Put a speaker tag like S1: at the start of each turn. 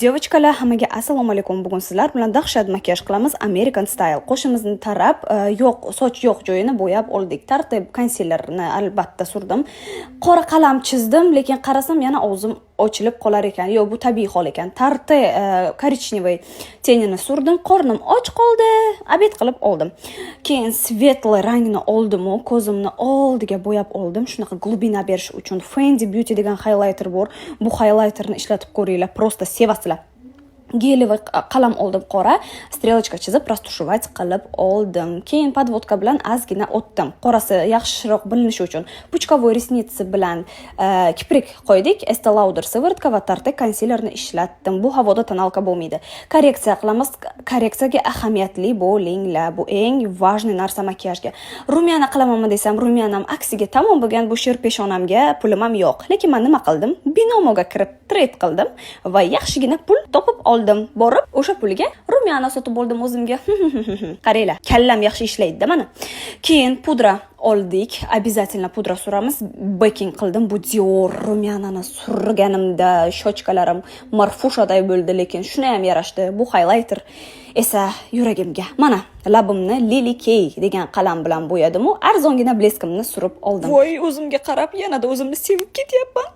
S1: Девочкаlar, hammaga assalomu alaykum. Bugun sizlar bilan dahshat makiyaj qilamiz, American style. Qo'shimizni tarab, soch yo'q joyini bo'yab oldik. Tartib konsilerni albatta surdim. Qora qalam chizdim, lekin qarasam yana og'zim ochilib qolar ekan. Yo'q, bu tabiiy hol ekan. Tarti korичневый tenini surdim, qornim och qoldi, obed qilib oldim. Keyin svetli rangni oldim, ko'zimni oldiga bo'yab oldim. Shunaqa glubina berish uchun Fendi Beauty degan highlighter bor. Bu highlighterni ishlatib ko'ringlar, просто sevasizlar. Geliy qalam oldim qora, strelочка chizib, rastушевать qilib oldim. Keyin podvodka bilan ozgina o'tdim. Qorasi yaxshiroq bilinishi uchun puchkovoy resnitsi bilan kiprik qo'ydik. Estee Lauder sivırtka va Tarte konsilerni ishlatdim. Bu havoda tonalka bo'lmaydi. Korreksiya qilamiz. Korreksiyaga ahamiyatli bo'linglar. Bu eng важный narsa makiyajga. Rumyana qilamanmi desam, rumyanam aksiga tamom bo'lgan. Bu shir peshonamga pulim ham yo'q. Lekin men nima qildim? Binomoga kirib trade qildim va yaxshigina pul topib oldim. Borib, o'sha pulga rumyana sotib oldim o'zimga. Qaranglar, kallam yaxshi ishlaydi-da mana. Keyin pudra oldik. Обязательно pudra suramiz. Baking qildim. Bu Dior rumyanani surganimda shochkalarim marfushaday bo'ldi, lekin shuna ham yarashdi. Bu highlighter esa yuragimga. Mana, labimni Lily Kay degan qalam bilan bo'yadim. Arzongina bleskimni surib oldim. Voy, o'zimga qarab yanada o'zimni sevib ketyapman.